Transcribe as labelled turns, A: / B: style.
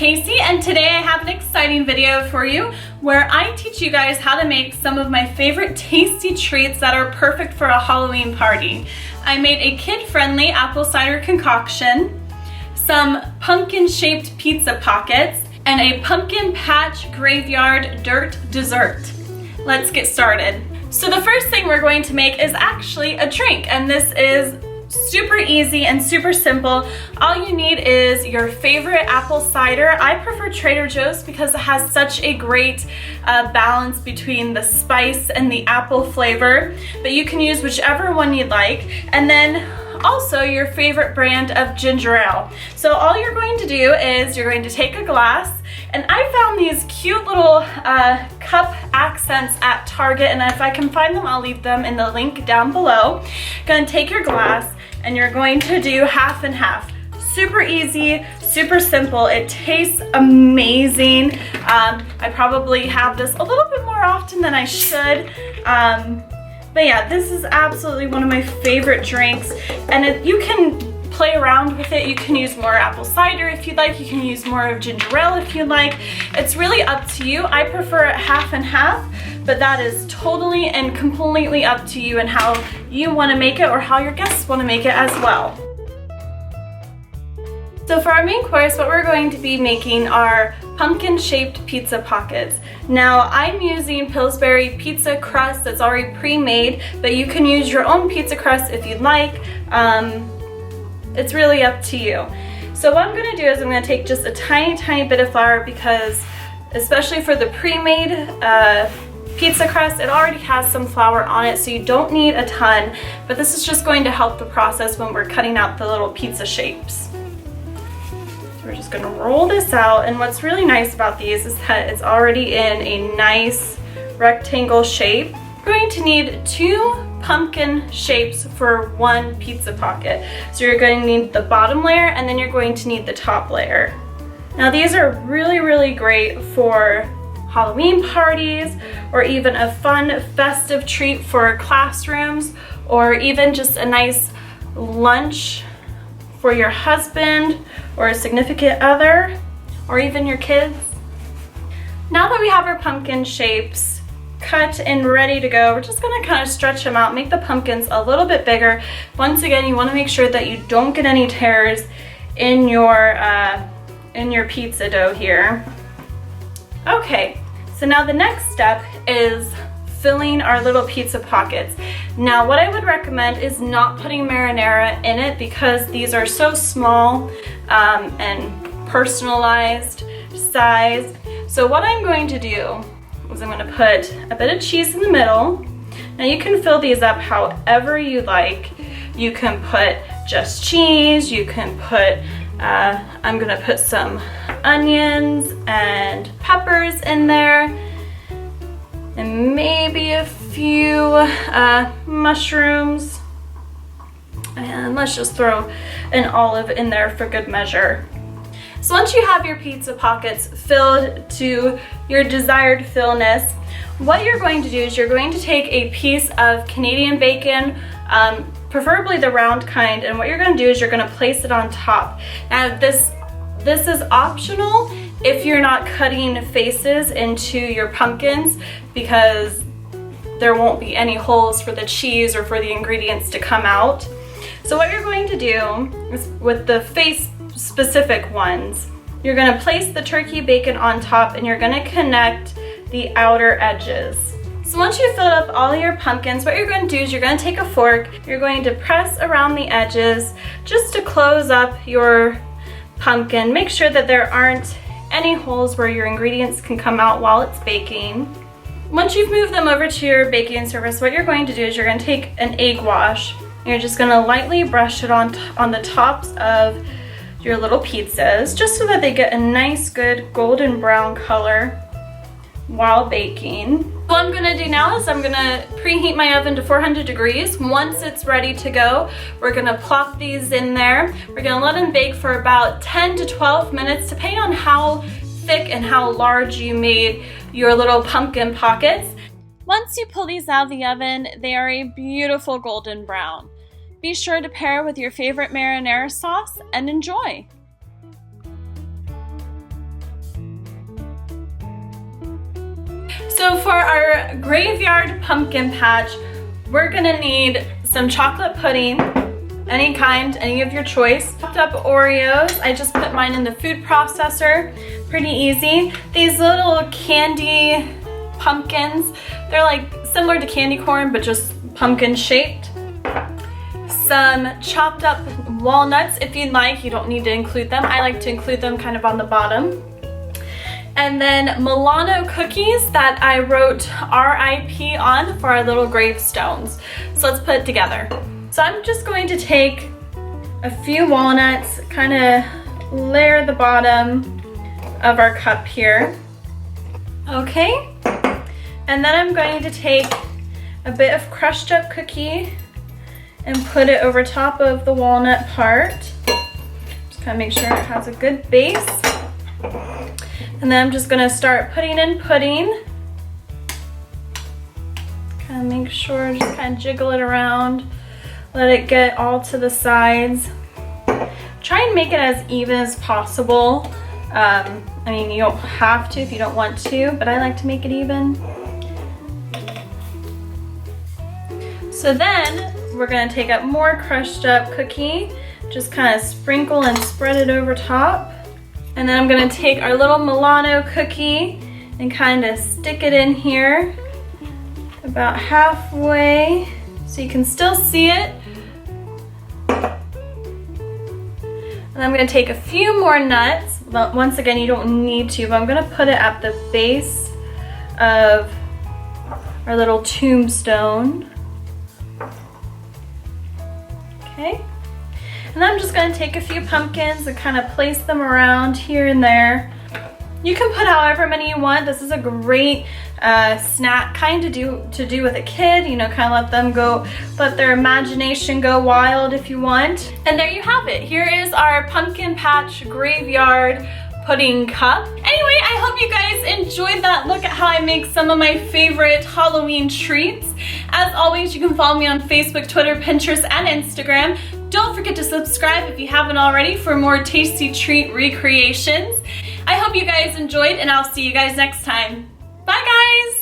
A: Casey, and today I have an exciting video for you where I teach you guys how to make some of my favorite tasty treats that are perfect for a Halloween party. I made a kid-friendly apple cider concoction, some pumpkin-shaped pizza pockets, and a pumpkin patch graveyard dirt dessert. Let's get started. So the first thing we're going to make is actually a drink, and this is super easy and super simple. All you need is your favorite apple cider. I prefer Trader Joe's because it has such a great balance between the spice and the apple flavor, but you can use whichever one you'd like. And then also your favorite brand of ginger ale. So all you're going to do is you're going to take a glass, and I found these cute little cup accents at Target, and if I can find them, I'll leave them in the link down below. Gonna take your glass and you're going to do half and half. Super easy, super simple. It tastes amazing. I probably have this a little bit more often than I should. But yeah, this is absolutely one of my favorite drinks, and you can play around with it. You can use more apple cider if you'd like. You can use more of ginger ale if you'd like. It's really up to you. I prefer it half and half, but that is totally and completely up to you and how you want to make it or how your guests want to make it as well. So for our main course, what we're going to be making are pumpkin-shaped pizza pockets. Now, I'm using Pillsbury pizza crust that's already pre-made, but you can use your own pizza crust if you'd like. It's really up to you. So what I'm gonna do is I'm gonna take just a tiny bit of flour, because especially for the pre-made pizza crust, it already has some flour on it, so you don't need a ton, but this is just going to help the process when we're cutting out the little pizza shapes. So we're just gonna roll this out, and what's really nice about these is that it's already in a nice rectangle shape. We're going to need 2 pumpkin shapes for 1 pizza pocket. So you're going to need the bottom layer, and then you're going to need the top layer. Now these are really great for Halloween parties, or even a fun festive treat for classrooms, or even just a nice lunch for your husband or a significant other, or even your kids. Now that we have our pumpkin shapes cut and ready to go, we're just gonna kind of stretch them out, make the pumpkins a little bit bigger. Once again, you wanna make sure that you don't get any tears in your pizza dough here. Okay, so now the next step is filling our little pizza pockets. Now what I would recommend is not putting marinara in it, because these are so small and personalized size. So what I'm going to do is I'm going to put a bit of cheese in the middle. Now you can fill these up however you like. You can put just cheese, you can put, I'm going to put some onions and peppers in there, and maybe a few mushrooms, and let's just throw an olive in there for good measure. So once you have your pizza pockets filled to your desired fillness, what you're going to do is you're going to take a piece of Canadian bacon, preferably the round kind, and what you're going to do is you're going to place it on top. Now this is optional if you're not cutting faces into your pumpkins, because there won't be any holes for the cheese or for the ingredients to come out. So what you're going to do is, with the face specific ones, you're going to place the turkey bacon on top, and you're going to connect the outer edges. So once you've filled up all your pumpkins, what you're going to do is you're going to take a fork, you're going to press around the edges just to close up your pumpkin. Make sure that there aren't any holes where your ingredients can come out while it's baking. Once you've moved them over to your baking surface, what you're going to do is you're going to take an egg wash. You're just going to lightly brush it on the tops of your little pizzas, just so that they get a nice good golden brown color while baking. What I'm gonna do now is I'm gonna preheat my oven to 400 degrees. Once it's ready to go, we're gonna plop these in there. We're gonna let them bake for about 10 to 12 minutes, depending on how thick and how large you made your little pumpkin pockets. Once you pull these out of the oven, they are a beautiful golden brown. Be sure to pair with your favorite marinara sauce and enjoy. So for our graveyard pumpkin patch, we're gonna need some chocolate pudding, any kind, any of your choice. Chopped up Oreos, I just put mine in the food processor, pretty easy. These little candy pumpkins, they're like similar to candy corn, but just pumpkin shaped. Some chopped up walnuts, if you'd like, you don't need to include them. I like to include them kind of on the bottom. And then Milano cookies that I wrote RIP on for our little gravestones. So let's put it together. So I'm just going to take a few walnuts, kind of layer the bottom of our cup here. Okay, and then I'm going to take a bit of crushed up cookie and put it over top of the walnut part. Just kind of make sure it has a good base. And then I'm just gonna start putting in pudding. Kind of make sure, just kind of jiggle it around. Let it get all to the sides. Try and make it as even as possible. I mean, you don't have to if you don't want to, but I like to make it even. So then we're gonna take up more crushed up cookie, just kind of sprinkle and spread it over top. And then I'm gonna take our little Milano cookie and kind of stick it in here about halfway so you can still see it. And I'm gonna take a few more nuts. But once again, you don't need to, but I'm gonna put it at the base of our little tombstone. Okay. And I'm just gonna take a few pumpkins and kind of place them around here and there. You can put however many you want. This is a great snack kind to do with a kid, you know, kind of let their imagination go wild if you want. And there you have it. Here is our pumpkin patch graveyard pudding cup. Anyway, I hope you guys enjoyed that look at how I make some of my favorite Halloween treats. As always, you can follow me on Facebook, Twitter, Pinterest, and Instagram. Don't forget to subscribe if you haven't already for more tasty treat recreations. I hope you guys enjoyed, and I'll see you guys next time. Bye guys!